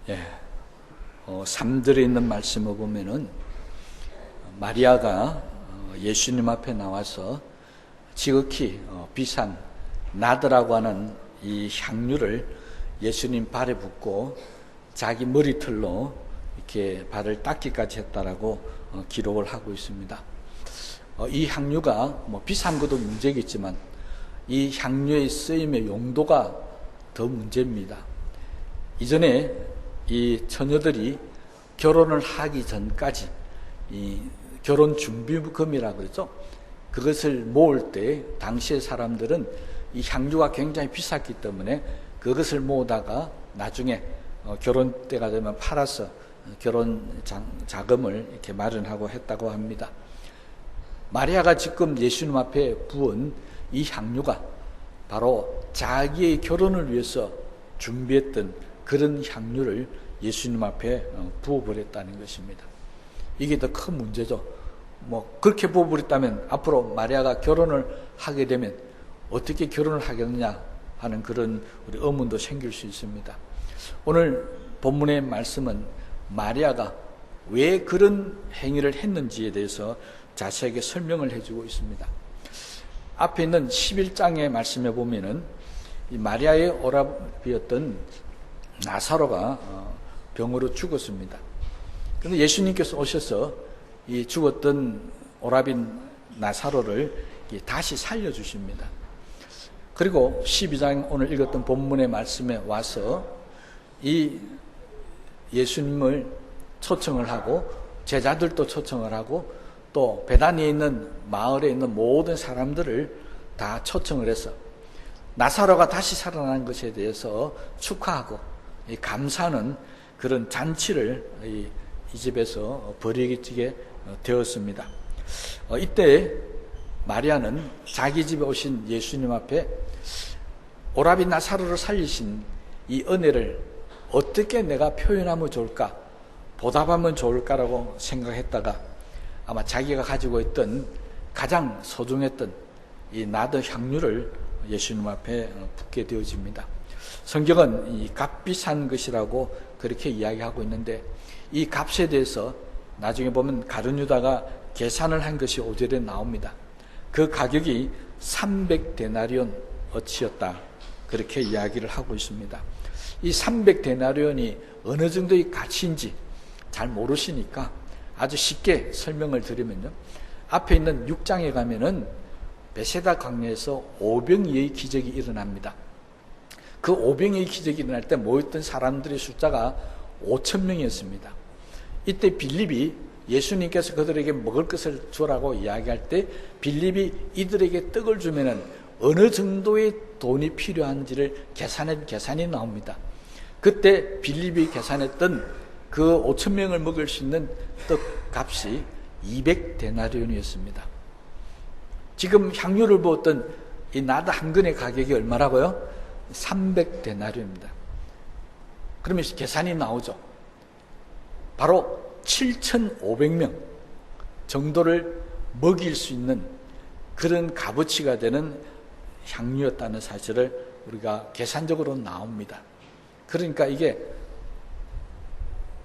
예, 3절에 있는 말씀을 보면은 마리아가 예수님 앞에 나와서 지극히 비싼 나드라고 하는 이 향유를 예수님 발에 붓고 자기 머리털로 이렇게 발을 닦기까지 했다라고 기록을 하고 있습니다. 이 향유가 비싼 것도 문제겠지만 이 향유의 쓰임의 용도가 더 문제입니다. 이전에 이 처녀들이 결혼을 하기 전까지 이 결혼 준비금이라고 그러죠. 그것을 모을 때 당시의 사람들은 이 향유가 굉장히 비쌌기 때문에 그것을 모으다가 나중에 결혼 때가 되면 팔아서 결혼 자금을 이렇게 마련하고 했다고 합니다. 마리아가 지금 예수님 앞에 부은 이 향유가 바로 자기의 결혼을 위해서 준비했던 그런 향유를 예수님 앞에 부어버렸다는 것입니다. 이게 더 큰 문제죠. 그렇게 부어버렸다면 앞으로 마리아가 결혼을 하게 되면 어떻게 결혼을 하겠느냐 하는 그런 우리 의문도 생길 수 있습니다. 오늘 본문의 말씀은 마리아가 왜 그런 행위를 했는지에 대해서 자세하게 설명을 해주고 있습니다. 앞에 있는 11장의 말씀에 보면은 이 마리아의 오라비였던 나사로가 병으로 죽었습니다. 그런데 예수님께서 오셔서 이 죽었던 오라빈 나사로를 다시 살려주십니다. 그리고 12장 오늘 읽었던 본문의 말씀에 와서 이 예수님을 초청을 하고 제자들도 초청을 하고 또 베다니에 있는 마을에 있는 모든 사람들을 다 초청을 해서 나사로가 다시 살아난 것에 대해서 축하하고 감사하는 그런 잔치를 이 집에서 벌이게 되었습니다. 이때 마리아는 자기 집에 오신 예수님 앞에 오라비 나사로를 살리신 이 은혜를 어떻게 내가 표현하면 좋을까, 보답하면 좋을까라고 생각했다가 아마 자기가 가지고 있던 가장 소중했던 이 나드 향유를 예수님 앞에 붓게 되어집니다. 성경은 이 값비싼 것이라고 그렇게 이야기하고 있는데 이 값에 대해서 나중에 보면 가룟유다가 계산을 한 것이 5절에 나옵니다. 그 가격이 300데나리온 어치였다. 그렇게 이야기를 하고 있습니다. 이 300데나리온이 어느 정도의 가치인지 잘 모르시니까 아주 쉽게 설명을 드리면요. 앞에 있는 6장에 가면은 베세다 강야에서 오병이의 기적이 일어납니다. 그 오병이의 기적이 일어날 때 모였던 사람들의 숫자가 5,000명이었습니다. 이때 빌립이 예수님께서 그들에게 먹을 것을 주라고 이야기할 때 빌립이 이들에게 떡을 주면은 어느 정도의 돈이 필요한지를 계산이 나옵니다. 그때 빌립이 계산했던 그 5,000명을 먹일 수 있는 떡 값이 200데나리온이었습니다. 지금 향유를 부었던 이 나드 한 근의 가격이 얼마라고요? 300데나리온입니다. 그러면 계산이 나오죠. 바로 7,500명 정도를 먹일 수 있는 그런 값어치가 되는 향유였다는 사실을 우리가 계산적으로 나옵니다. 그러니까 이게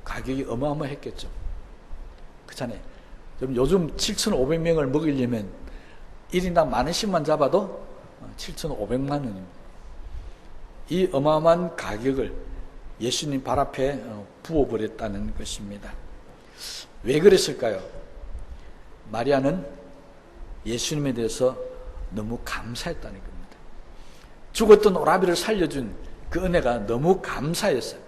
가격이 어마어마했겠죠. 그렇잖아요. 요즘 7,500명을 먹이려면 1인당 만 원씩만 잡아도 7,500만 원입니다. 이 어마어마한 가격을 예수님 발 앞에 부어버렸다는 것입니다. 왜 그랬을까요? 마리아는 예수님에 대해서 너무 감사했다는 겁니다. 죽었던 오라비를 살려준 그 은혜가 너무 감사했어요.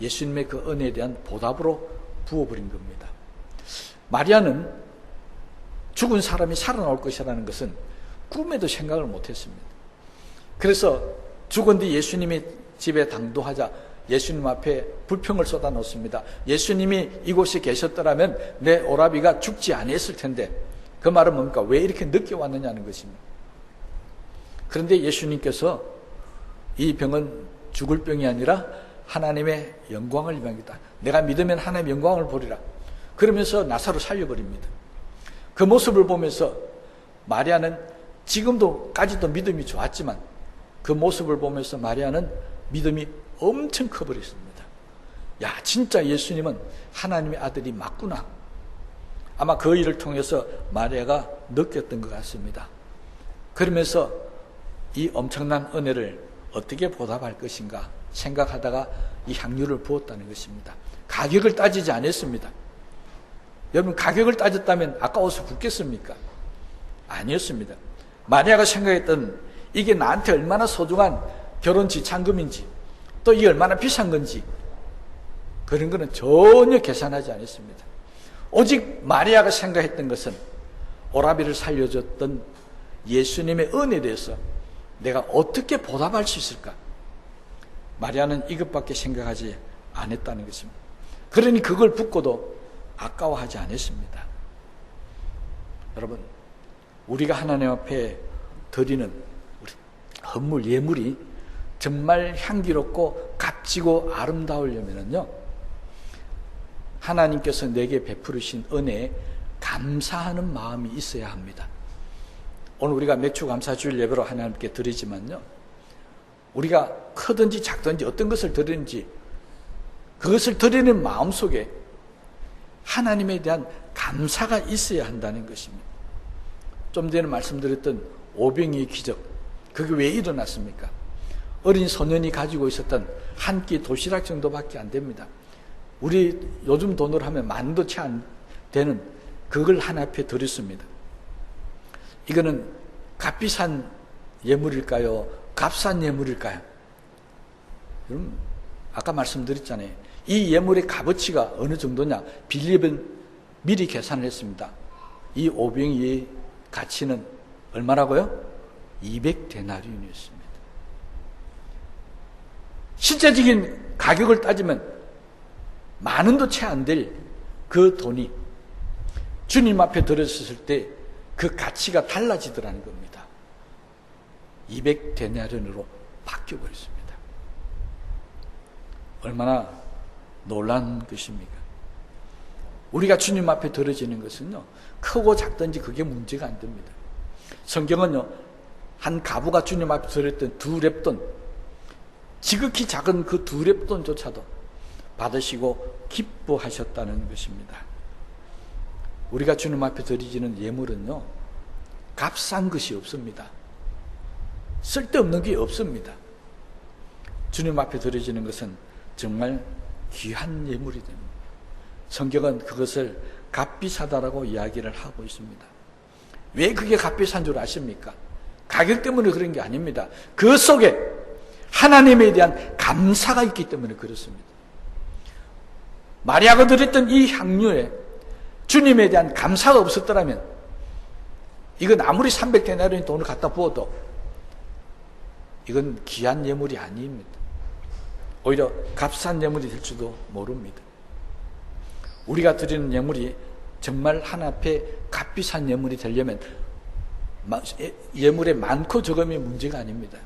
예수님의 그 은혜에 대한 보답으로 부어버린 겁니다. 마리아는 죽은 사람이 살아나올 것이라는 것은 꿈에도 생각을 못했습니다. 그래서 죽은 뒤 예수님이 집에 당도하자 예수님 앞에 불평을 쏟아놓습니다. 예수님이 이곳에 계셨더라면 내 오라비가 죽지 않았을 텐데, 그 말은 뭡니까? 왜 이렇게 늦게 왔느냐는 것입니다. 그런데 예수님께서 이 병은 죽을 병이 아니라 하나님의 영광을 위함이다. 내가 믿으면 하나님의 영광을 보리라. 그러면서 나사로 살려버립니다. 그 모습을 보면서 마리아는 지금도까지도 믿음이 좋았지만 그 모습을 보면서 마리아는 믿음이 엄청 커버렸습니다. 야, 진짜 예수님은 하나님의 아들이 맞구나. 아마 그 일을 통해서 마리아가 느꼈던 것 같습니다. 그러면서 이 엄청난 은혜를 어떻게 보답할 것인가 생각하다가 이 향유를 부었다는 것입니다. 가격을 따지지 않았습니다. 여러분, 가격을 따졌다면 아까워서 붓겠습니까? 아니었습니다. 마리아가 생각했던 이게 나한테 얼마나 소중한 결혼 지참금인지, 또 이게 얼마나 비싼 건지, 그런 거는 전혀 계산하지 않았습니다. 오직 마리아가 생각했던 것은 오라비를 살려줬던 예수님의 은혜에 대해서 내가 어떻게 보답할 수 있을까? 마리아는 이것밖에 생각하지 않았다는 것입니다. 그러니 그걸 붓고도 아까워하지 않았습니다. 여러분, 우리가 하나님 앞에 드리는 우리 헌물, 예물이 정말 향기롭고 값지고 아름다우려면요, 하나님께서 내게 베푸르신 은혜에 감사하는 마음이 있어야 합니다. 오늘 우리가 맥주 감사주일 예배로 하나님께 드리지만요, 우리가 크든지 작든지 어떤 것을 드리는지 그것을 드리는 마음속에 하나님에 대한 감사가 있어야 한다는 것입니다. 좀 전에 말씀드렸던 오병이의 기적, 그게 왜 일어났습니까? 어린 소년이 가지고 있었던 한 끼 도시락 정도밖에 안 됩니다. 우리 요즘 돈으로 하면 만도 채 안 되는 그걸 하나 앞에 드렸습니다. 이거는 값비싼 예물일까요? 값싼 예물일까요? 여러분, 아까 말씀드렸잖아요. 이 예물의 값어치가 어느 정도냐? 빌립은 미리 계산을 했습니다. 이 오병이의 가치는 얼마라고요? 200데나리온이었습니다. 실제적인 가격을 따지면 만 원도 채 안 될 그 돈이 주님 앞에 들어섰을 때 그 가치가 달라지더라는 겁니다. 200데나리온으로 바뀌어버렸습니다. 얼마나 놀란 것입니까? 우리가 주님 앞에 들어지는 것은요, 크고 작든지 그게 문제가 안 됩니다. 성경은요, 한 가부가 주님 앞에 들었던 2렙돈, 지극히 작은 그 2렙돈조차도 받으시고 기뻐하셨다는 것입니다. 우리가 주님 앞에 드리지는 예물은요, 값싼 것이 없습니다. 쓸데없는 게 없습니다. 주님 앞에 드려지는 것은 정말 귀한 예물이 됩니다. 성경은 그것을 값비싸다라고 이야기를 하고 있습니다. 왜 그게 값비싼 줄 아십니까? 가격 때문에 그런 게 아닙니다. 그 속에 하나님에 대한 감사가 있기 때문에 그렇습니다. 마리아가 드렸던 이 향유에 주님에 대한 감사가 없었더라면 이건 아무리 300데나리온 돈을 갖다 부어도 이건 귀한 예물이 아닙니다. 오히려 값싼 예물이 될지도 모릅니다. 우리가 드리는 예물이 정말 하나님 앞에 값비싼 예물이 되려면 예물의 많고 적음이 문제가 아닙니다.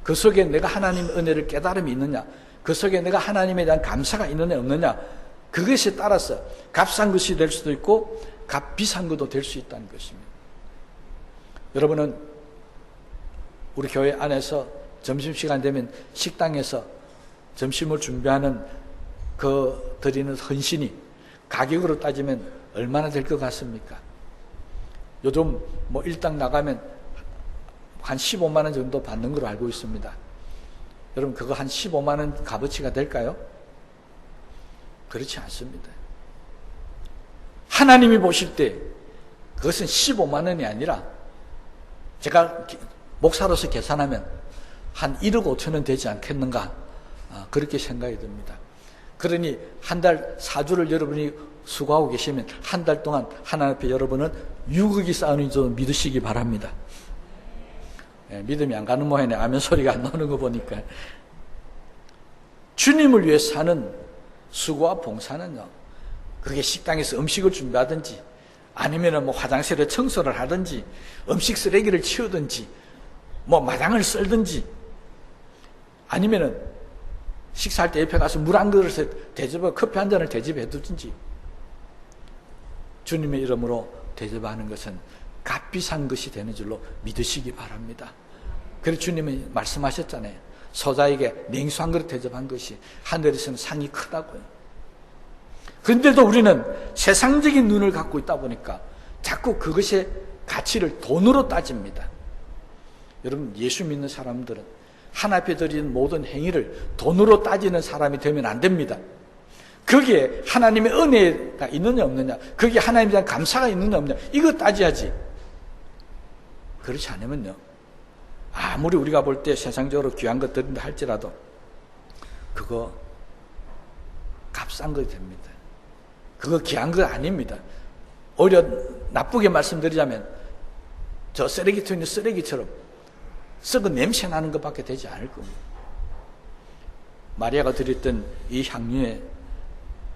그 속에 내가 하나님의 은혜를 깨달음이 있느냐, 그 속에 내가 하나님에 대한 감사가 있느냐 없느냐, 그것에 따라서 값싼 것이 될 수도 있고 값비싼 것도 될 수 있다는 것입니다. 여러분은 우리 교회 안에서 점심시간 되면 식당에서 점심을 준비하는 그 드리는 헌신이 가격으로 따지면 얼마나 될 것 같습니까? 요즘 뭐 일당 나가면 한 15만 원 정도 받는 걸로 알고 있습니다. 여러분, 그거 한 15만 원 값어치가 될까요? 그렇지 않습니다. 하나님이 보실 때 그것은 15만 원이 아니라 제가 목사로서 계산하면 한 1억 5천 원 되지 않겠는가, 그렇게 생각이 듭니다. 그러니 한 달 사주를 여러분이 수고하고 계시면 한 달 동안 하나님 앞에 여러분은 6억이 쌓이는 줄 믿으시기 바랍니다. 믿음이 안 가는 모양이네. 아멘 소리가 안 나오는 거 보니까. 주님을 위해 사는 수고와 봉사는요, 그게 식당에서 음식을 준비하든지 아니면 뭐 화장실에 청소를 하든지 음식 쓰레기를 치우든지 뭐 마당을 썰든지 아니면은 식사할 때 옆에 가서 물 한 그릇에 대접하고 커피 한 잔을 대접해 두든지 주님의 이름으로 대접하는 것은 값비싼 것이 되는 줄로 믿으시기 바랍니다. 그래서 주님이 말씀하셨잖아요. 소자에게 냉수 한 그릇 대접한 것이 하늘에서는 상이 크다고요. 그런데도 우리는 세상적인 눈을 갖고 있다 보니까 자꾸 그것의 가치를 돈으로 따집니다. 여러분, 예수 믿는 사람들은 하나님 앞에 드리는 모든 행위를 돈으로 따지는 사람이 되면 안 됩니다. 거기에 하나님의 은혜가 있느냐 없느냐, 거기에 하나님에 대한 감사가 있느냐 없느냐, 이거 따져야지. 그렇지 않으면요, 아무리 우리가 볼 때 세상적으로 귀한 것 드린다 할지라도 그거 값싼 거 됩니다. 그거 귀한 거 아닙니다. 오히려 나쁘게 말씀드리자면 저 쓰레기통에 있는 쓰레기처럼 썩은 냄새 나는 것밖에 되지 않을 겁니다. 마리아가 드렸던 이 향유에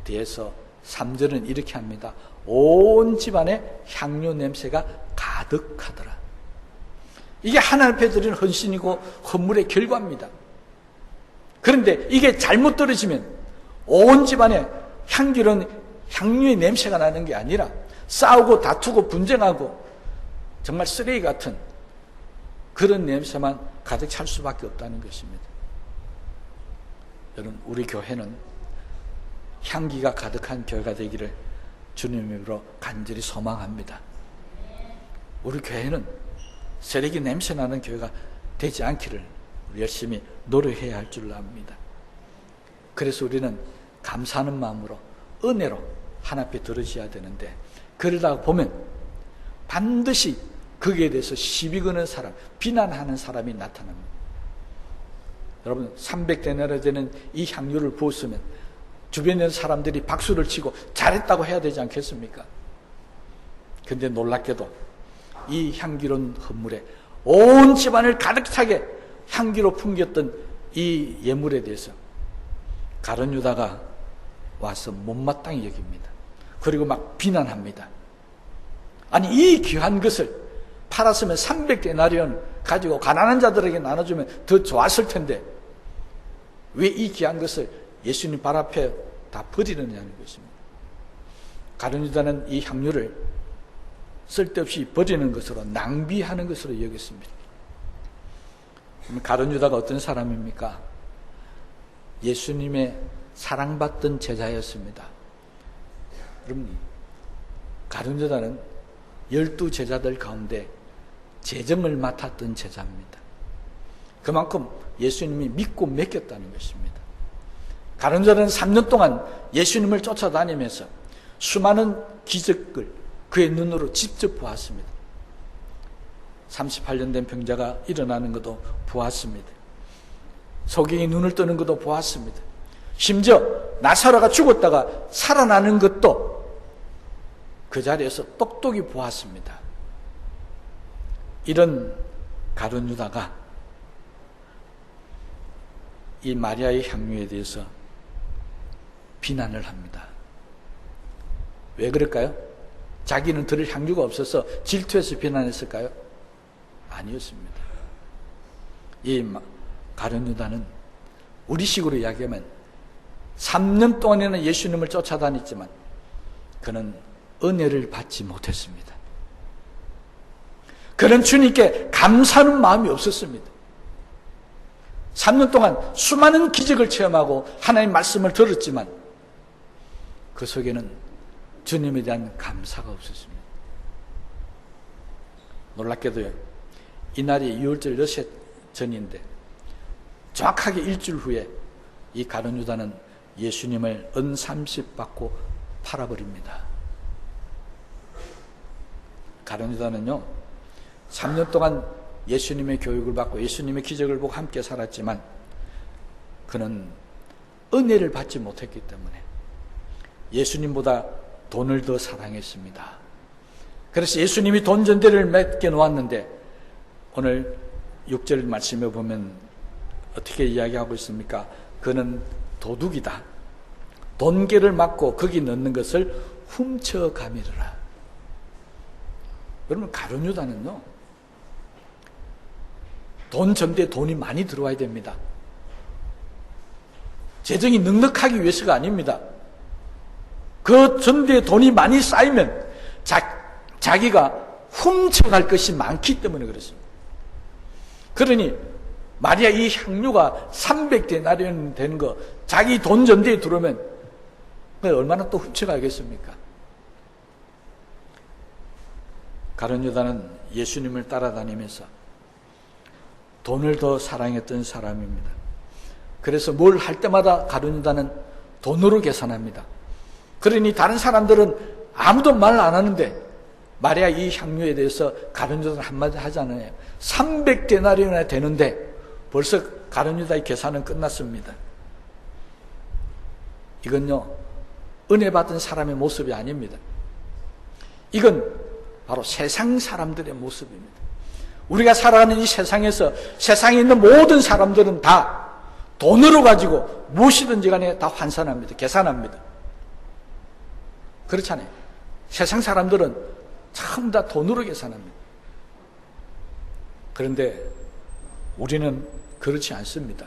대해서 3절은 이렇게 합니다. 온 집안에 향유 냄새가 가득하더라. 이게 하나님 앞에 드리는 헌신이고 헌물의 결과입니다. 그런데 이게 잘못 떨어지면 온 집안에 향기로운 향유의 냄새가 나는 게 아니라 싸우고 다투고 분쟁하고 정말 쓰레기 같은 그런 냄새만 가득 찰 수밖에 없다는 것입니다. 여러분, 우리 교회는 향기가 가득한 교회가 되기를 주님으로 간절히 소망합니다. 우리 교회는 쓰레기 냄새 나는 교회가 되지 않기를 우리 열심히 노력해야 할 줄 압니다. 그래서 우리는 감사하는 마음으로 은혜로 하나님 앞에 들으셔야 되는데, 그러다 보면 반드시 거기에 대해서 시비 거는 사람, 비난하는 사람이 나타납니다. 여러분, 300데나리 되는 이 향유를 부었으면 주변에 있는 사람들이 박수를 치고 잘했다고 해야 되지 않겠습니까? 그런데 놀랍게도 이 향기로운 헌물에 온 집안을 가득 차게 향기로 풍겼던 이 예물에 대해서 가룟 유다가 와서 못마땅히 여깁니다. 그리고 막 비난합니다. 아니, 이 귀한 것을 팔았으면 300데나리온 가지고 가난한 자들에게 나눠주면 더 좋았을 텐데 왜 이 귀한 것을 예수님 발 앞에 다 버리느냐는 것입니다. 가룟 유다는 이 향유를 쓸데없이 버리는 것으로, 낭비하는 것으로 여겼습니다. 가룟 유다가 어떤 사람입니까? 예수님의 사랑받던 제자였습니다. 여러분, 가룟 유다는 12제자들 가운데 재정을 맡았던 제자입니다. 그만큼 예수님이 믿고 맡겼다는 것입니다. 가룟 유다는 3년 동안 예수님을 쫓아다니면서 수많은 기적을 그의 눈으로 직접 보았습니다. 38년 된 병자가 일어나는 것도 보았습니다. 소경이 눈을 뜨는 것도 보았습니다. 심지어 나사로가 죽었다가 살아나는 것도 그 자리에서 똑똑히 보았습니다. 이런 가룟 유다가 이 마리아의 향유에 대해서 비난을 합니다. 왜 그럴까요? 자기는 들을 향유가 없어서 질투해서 비난했을까요? 아니었습니다. 이 가룟 유다는 우리식으로 이야기하면 3년 동안에는 예수님을 쫓아다녔지만 그는 은혜를 받지 못했습니다. 그는 주님께 감사하는 마음이 없었습니다. 3년 동안 수많은 기적을 체험하고 하나님의 말씀을 들었지만 그 속에는 주님에 대한 감사가 없었습니다. 놀랍게도요, 이날이 6월절 엿새 전인데 정확하게 일주일 후에 이 가룟 유다는 예수님을 은 30 받고 팔아버립니다. 가룟 유다는요, 3년 동안 예수님의 교육을 받고 예수님의 기적을 보고 함께 살았지만 그는 은혜를 받지 못했기 때문에 예수님보다 돈을 더 사랑했습니다. 그래서 예수님이 돈 전대를 맡겨 놓았는데 오늘 6절 말씀에 보면 어떻게 이야기하고 있습니까? 그는 도둑이다. 돈계를 맡고 거기 넣는 것을 훔쳐가미르라. 여러분, 가룟 유다는요, 돈 전대에 돈이 많이 들어와야 됩니다. 재정이 넉넉하기 위해서가 아닙니다. 그 전대에 돈이 많이 쌓이면 자기가 훔쳐갈 것이 많기 때문에 그렇습니다. 그러니 마리아 이 향유가 300데나리온 되는 거 자기 돈 전대에 들어오면 얼마나 또 훔쳐가겠습니까? 가룟 유다는 예수님을 따라다니면서 돈을 더 사랑했던 사람입니다. 그래서 뭘 할 때마다 가룟 유다는 돈으로 계산합니다. 그러니 다른 사람들은 아무도 말 안 하는데 마리아 이 향유에 대해서 가룟 유다는 한마디 하잖아요. 300데나리온이나 되는데 벌써 가룟 유다의 계산은 끝났습니다. 이건요, 은혜 받은 사람의 모습이 아닙니다. 이건 바로 세상 사람들의 모습입니다. 우리가 살아가는 이 세상에서 세상에 있는 모든 사람들은 다 돈으로 가지고 무엇이든지 간에 다 환산합니다. 계산합니다. 그렇잖아요. 세상 사람들은 전부 다 돈으로 계산합니다. 그런데 우리는 그렇지 않습니다.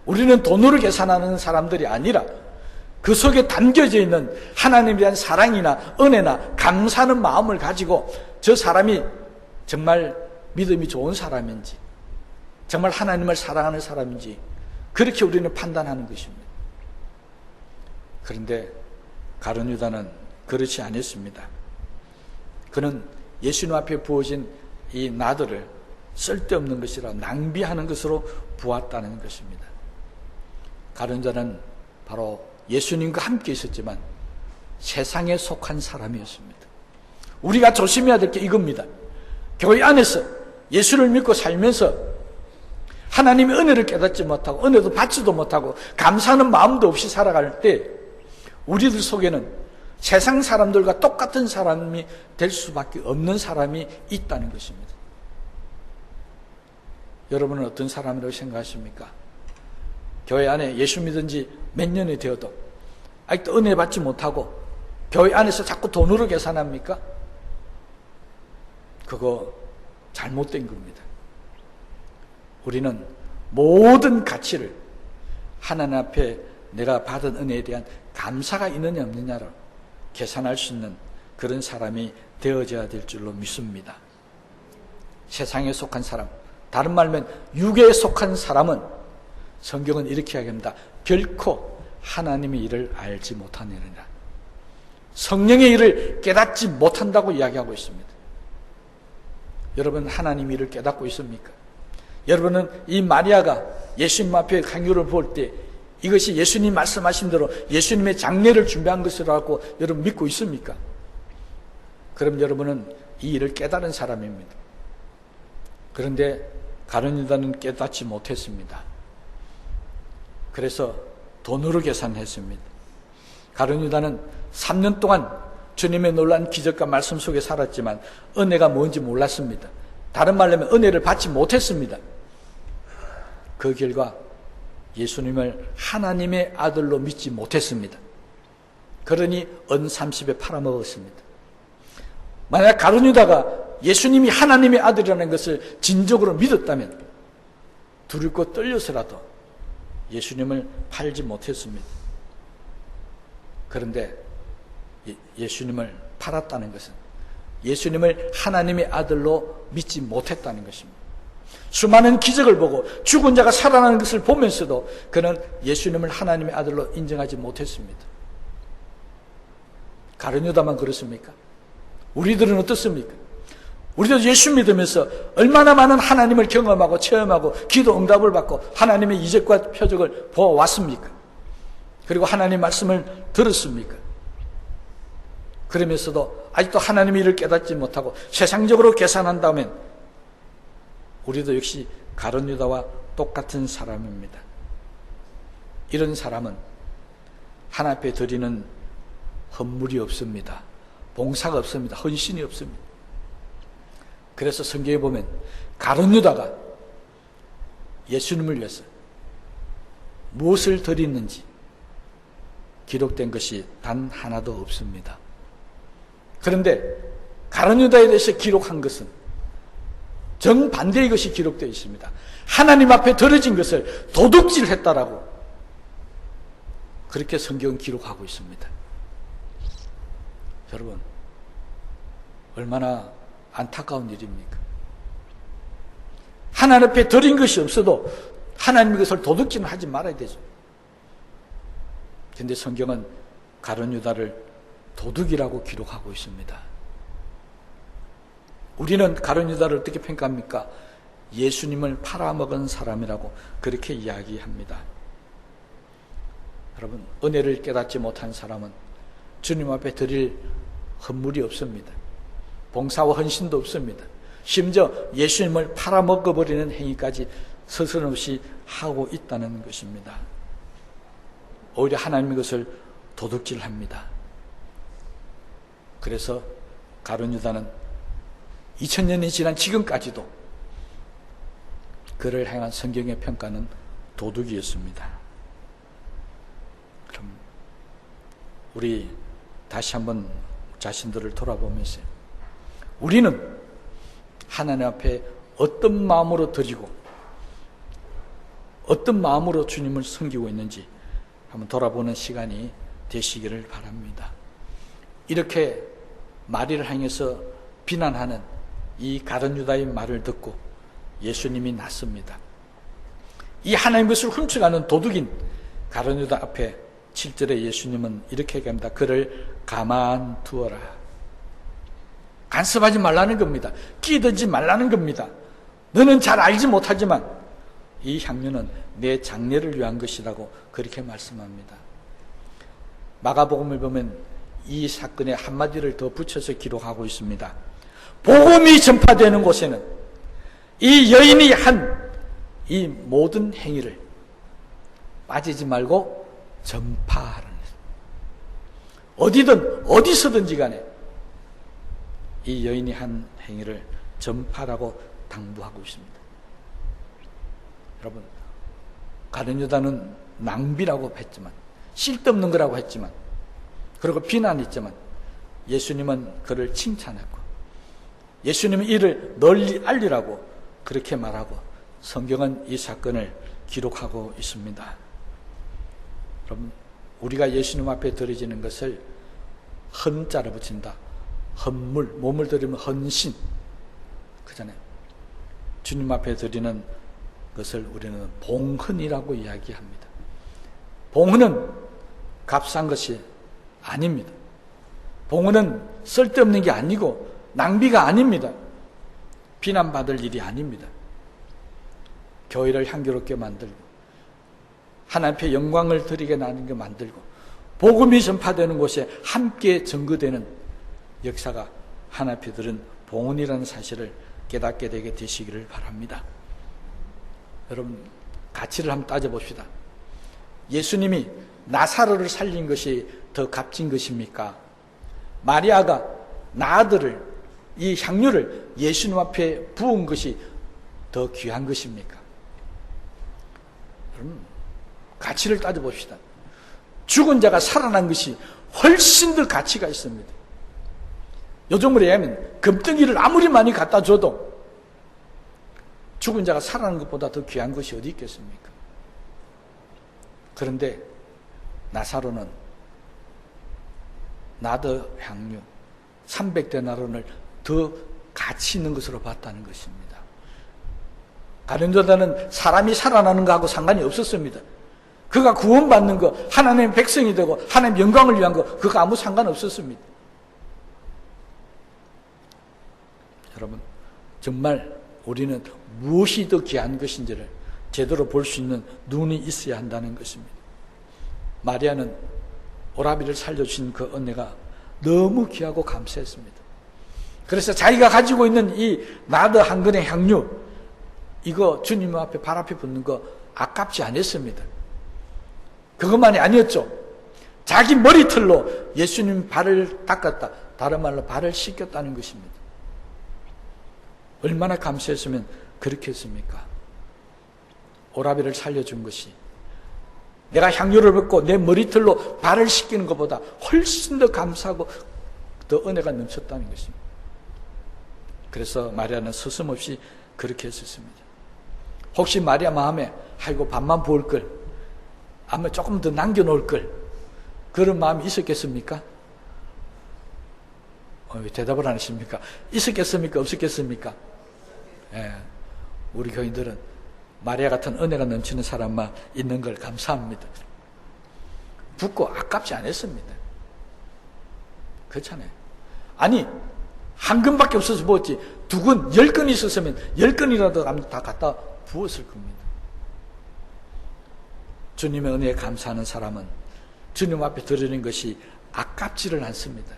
우리는 돈으로 계산하는 사람들이 아니라 그 속에 담겨져 있는 하나님에 대한 사랑이나 은혜나 감사하는 마음을 가지고 저 사람이 정말 믿음이 좋은 사람인지, 정말 하나님을 사랑하는 사람인지 그렇게 우리는 판단하는 것입니다. 그런데 가룟 유다는 그렇지 않았습니다. 그는 예수님 앞에 부어진 이 나들을 쓸데없는 것이라 낭비하는 것으로 보았다는 것입니다. 가룟 유다는 바로 예수님과 함께 있었지만 세상에 속한 사람이었습니다. 우리가 조심해야 될 게 이겁니다. 교회 안에서 예수를 믿고 살면서 하나님의 은혜를 깨닫지 못하고 은혜도 받지도 못하고 감사하는 마음도 없이 살아갈 때 우리들 속에는 세상 사람들과 똑같은 사람이 될 수밖에 없는 사람이 있다는 것입니다. 여러분은 어떤 사람이라고 생각하십니까? 교회 안에 예수 믿은 지 몇 년이 되어도 아직도 은혜 받지 못하고 교회 안에서 자꾸 돈으로 계산합니까? 그거 잘못된 겁니다. 우리는 모든 가치를 하나님 앞에 내가 받은 은혜에 대한 감사가 있느냐 없느냐를 계산할 수 있는 그런 사람이 되어져야 될 줄로 믿습니다. 세상에 속한 사람, 다른 말하면 육에 속한 사람은 성경은 이렇게 이야기합니다. 결코 하나님의 일을 알지 못하느니라. 성령의 일을 깨닫지 못한다고 이야기하고 있습니다. 여러분, 하나님의 일을 깨닫고 있습니까? 여러분은 이 마리아가 예수님 앞에 향유를 부을 때 이것이 예수님 말씀하신 대로 예수님의 장례를 준비한 것이라고 여러분 믿고 있습니까? 그럼 여러분은 이 일을 깨달은 사람입니다. 그런데 가룟 유다는 깨닫지 못했습니다. 그래서 돈으로 계산했습니다. 가룟 유다는 3년 동안 주님의 놀라운 기적과 말씀 속에 살았지만 은혜가 뭔지 몰랐습니다. 다른 말로 하면 은혜를 받지 못했습니다. 그 결과 예수님을 하나님의 아들로 믿지 못했습니다. 그러니 은 30에 팔아먹었습니다. 만약 가룟 유다가 예수님이 하나님의 아들이라는 것을 진정으로 믿었다면 두렵고 떨려서라도 예수님을 팔지 못했습니다. 그런데 예수님을 팔았다는 것은 예수님을 하나님의 아들로 믿지 못했다는 것입니다. 수많은 기적을 보고 죽은 자가 살아나는 것을 보면서도 그는 예수님을 하나님의 아들로 인정하지 못했습니다. 가룟 유다만 그렇습니까? 우리들은 어떻습니까? 우리도 예수 믿으면서 얼마나 많은 하나님을 경험하고 체험하고 기도 응답을 받고 하나님의 이적과 표적을 보아왔습니까? 그리고 하나님 말씀을 들었습니까? 그러면서도 아직도 하나님의 일을 깨닫지 못하고 세상적으로 계산한다면 우리도 역시 가룟 유다와 똑같은 사람입니다. 이런 사람은 하나님 앞에 드리는 헌물이 없습니다. 봉사가 없습니다. 헌신이 없습니다. 그래서 성경에 보면 가룟 유다가 예수님을 위해서 무엇을 드렸는지 기록된 것이 단 하나도 없습니다. 그런데 가룟 유다에 대해서 기록한 것은 정반대의 것이 기록되어 있습니다. 하나님 앞에 드려진 것을 도둑질했다라고 그렇게 성경은 기록하고 있습니다. 여러분, 얼마나 안타까운 일입니까? 하나님 앞에 드린 것이 없어도 하나님의 것을 도둑질은 하지 말아야 되죠. 그런데 성경은 가룟 유다를 도둑이라고 기록하고 있습니다. 우리는 가룟 유다를 어떻게 평가합니까? 예수님을 팔아먹은 사람이라고 그렇게 이야기합니다. 여러분, 은혜를 깨닫지 못한 사람은 주님 앞에 드릴 헌물이 없습니다. 봉사와 헌신도 없습니다. 심지어 예수님을 팔아먹어버리는 행위까지 서슴없이 하고 있다는 것입니다. 오히려 하나님의 것을 도둑질합니다. 그래서 가룟 유다는 2000년이 지난 지금까지도 그를 향한 성경의 평가는 도둑이었습니다. 그럼 우리 다시 한번 자신들을 돌아보면서 우리는 하나님 앞에 어떤 마음으로 드리고 어떤 마음으로 주님을 섬기고 있는지 한번 돌아보는 시간이 되시기를 바랍니다. 이렇게 마리를 향해서 비난하는 이 가룟 유다의 말을 듣고 예수님이 났습니다. 이 하나님의 것을 훔쳐가는 도둑인 가룟 유다 앞에 7절에 예수님은 이렇게 얘기합니다. 그를 가만두어라. 간섭하지 말라는 겁니다. 끼들지 말라는 겁니다. 너는 잘 알지 못하지만 이 향료는 내 장례를 위한 것이라고 그렇게 말씀합니다. 마가복음을 보면 이 사건에 한마디를 더 붙여서 기록하고 있습니다. 복음이 전파되는 곳에는 이 여인이 한 이 모든 행위를 빠지지 말고 전파하라는 것입니다. 어디든 어디서든지 간에 이 여인이 한 행위를 전파라고 당부하고 있습니다. 여러분, 가룟 유다는 낭비라고 했지만, 쓸데없는 거라고 했지만, 그리고 비난했지만 예수님은 그를 칭찬했고 예수님은 이를 널리 알리라고 그렇게 말하고 성경은 이 사건을 기록하고 있습니다. 여러분, 우리가 예수님 앞에 드려지는 것을 헌자를 붙인다. 헌물, 몸을 드리면 헌신. 그잖아요. 주님 앞에 드리는 것을 우리는 봉헌이라고 이야기합니다. 봉헌은 값싼 것이 아닙니다. 봉헌은 쓸데없는 게 아니고 낭비가 아닙니다. 비난받을 일이 아닙니다. 교회를 향기롭게 만들고 하나님 앞에 영광을 드리게 나누게 만들고 복음이 전파되는 곳에 함께 증거되는 역사가 하나님 앞에 드린 봉헌이라는 사실을 깨닫게 되게 되시기를 바랍니다. 여러분, 가치를 한번 따져봅시다. 예수님이 나사로를 살린 것이 더 값진 것입니까? 마리아가 나아들을, 이 향유를 예수님 앞에 부은 것이 더 귀한 것입니까? 여러분, 가치를 따져봅시다. 죽은 자가 살아난 것이 훨씬 더 가치가 있습니다. 요즘으로 얘기하면 금덩이를 아무리 많이 갖다 줘도 죽은 자가 살아난 것보다 더 귀한 것이 어디 있겠습니까? 그런데 나사로는 나드 향유 300데나론을 더 가치 있는 것으로 봤다는 것입니다. 가룟 유다는 사람이 살아나는 것하고 상관이 없었습니다. 그가 구원받는 것, 하나님의 백성이 되고 하나님의 영광을 위한 것, 그거 아무 상관없었습니다. 여러분, 정말 우리는 무엇이 더 귀한 것인지를 제대로 볼 수 있는 눈이 있어야 한다는 것입니다. 마리아는 오라비를 살려주신 그 은혜가 너무 귀하고 감사했습니다. 그래서 자기가 가지고 있는 이 나드 한 근의 향유, 이거 주님 앞에 발 앞에 붙는 거 아깝지 않았습니다. 그것만이 아니었죠. 자기 머리털로 예수님 발을 닦았다. 다른 말로 발을 씻겼다는 것입니다. 얼마나 감사했으면 그렇게 했습니까? 오라비를 살려준 것이 내가 향유를 붓고 내 머리털로 발을 씻기는 것보다 훨씬 더 감사하고 더 은혜가 넘쳤다는 것입니다. 그래서 마리아는 서슴없이 그렇게 했었습니다. 혹시 마리아 마음에 아이고 밥만 부을 걸, 아마 조금 더 남겨놓을 걸, 그런 마음이 있었겠습니까? 왜 대답을 안 하십니까? 있었겠습니까? 없었겠습니까? 예. 우리 교인들은 마리아 같은 은혜가 넘치는 사람만 있는 걸 감사합니다. 붓고 아깝지 않았습니다. 그렇잖아요. 아니, 한 근밖에 없어서 부었지, 2근, 10근 있었으면 10근이라도 다 갖다 부었을 겁니다. 주님의 은혜에 감사하는 사람은 주님 앞에 드리는 것이 아깝지를 않습니다.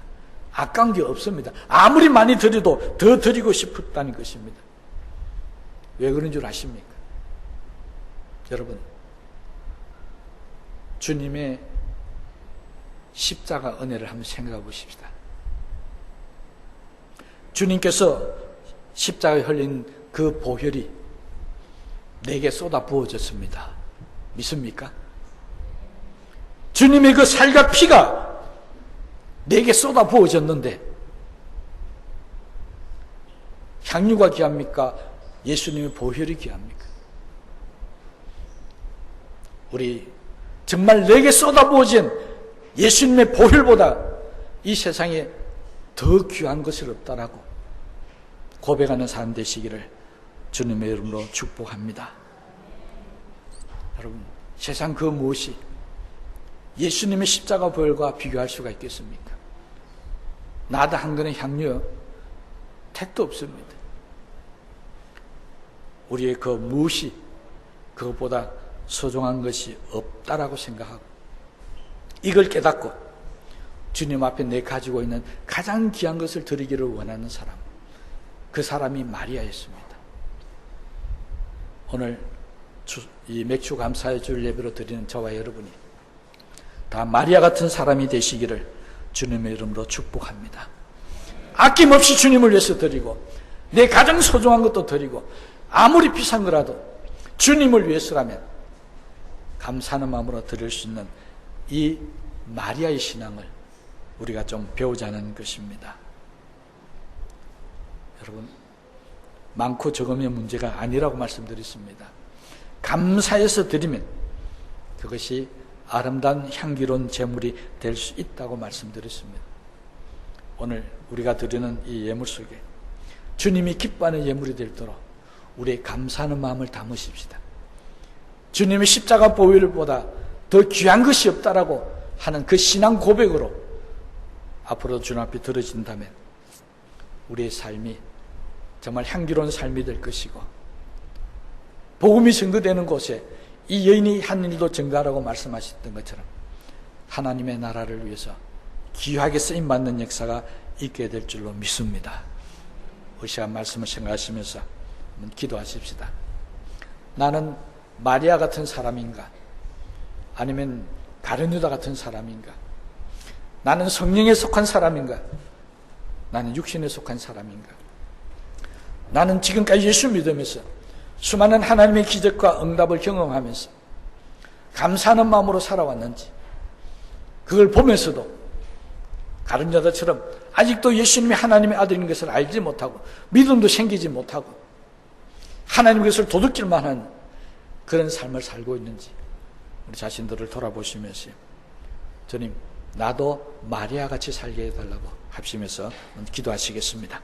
아까운 게 없습니다. 아무리 많이 드려도 더 드리고 싶었다는 것입니다. 왜 그런 줄 아십니까? 여러분, 주님의 십자가 은혜를 한번 생각해 보십시다. 주님께서 십자가에 흘린 그 보혈이 내게 쏟아 부어졌습니다. 믿습니까? 주님의 그 살과 피가 내게 쏟아 부어졌는데 향유가 귀합니까? 예수님의 보혈이 귀합니까? 우리 정말 내게 쏟아 부어진 예수님의 보혈보다 이 세상에 더 귀한 것이 없다라고 고백하는 사람 되시기를 주님의 이름으로 축복합니다. 여러분, 세상 그 무엇이 예수님의 십자가 보혈과 비교할 수가 있겠습니까? 나도 한 근의 향유 택도 없습니다. 우리의 그 무엇이 그것보다 소중한 것이 없다라고 생각하고 이걸 깨닫고 주님 앞에 내 가지고 있는 가장 귀한 것을 드리기를 원하는 사람, 그 사람이 마리아였습니다. 오늘 이 맥주 감사의 주일 예배로 드리는 저와 여러분이 다 마리아 같은 사람이 되시기를 주님의 이름으로 축복합니다. 아낌없이 주님을 위해서 드리고 내 가장 소중한 것도 드리고 아무리 비싼 거라도 주님을 위해서라면 감사하는 마음으로 드릴 수 있는 이 마리아의 신앙을 우리가 좀 배우자는 것입니다. 여러분, 많고 적음의 문제가 아니라고 말씀드렸습니다. 감사해서 드리면 그것이 아름다운 향기로운 제물이 될 수 있다고 말씀드렸습니다. 오늘 우리가 드리는 이 예물 속에 주님이 기뻐하는 예물이 되도록 우리의 감사하는 마음을 담으십시다. 주님의 십자가 보혈보다 더 귀한 것이 없다라고 하는 그 신앙 고백으로 앞으로 주님 앞에 들어진다면 우리의 삶이 정말 향기로운 삶이 될 것이고 복음이 증거되는 곳에 이 여인이 한 일도 증거하라고 말씀하셨던 것처럼 하나님의 나라를 위해서 귀하게 쓰임받는 역사가 있게 될 줄로 믿습니다. 이 시간 말씀을 생각하시면서 한번 기도하십시다. 나는 마리아 같은 사람인가? 아니면 가룟유다 같은 사람인가? 나는 성령에 속한 사람인가? 나는 육신에 속한 사람인가? 나는 지금까지 예수 믿으면서 수많은 하나님의 기적과 응답을 경험하면서 감사하는 마음으로 살아왔는지, 그걸 보면서도 가룟유다처럼 아직도 예수님이 하나님의 아들인 것을 알지 못하고 믿음도 생기지 못하고 하나님 것을 도둑질만 하는 그런 삶을 살고 있는지 우리 자신들을 돌아보시면서 주님, 나도 마리아 같이 살게 해달라고 합시면서 기도하시겠습니다.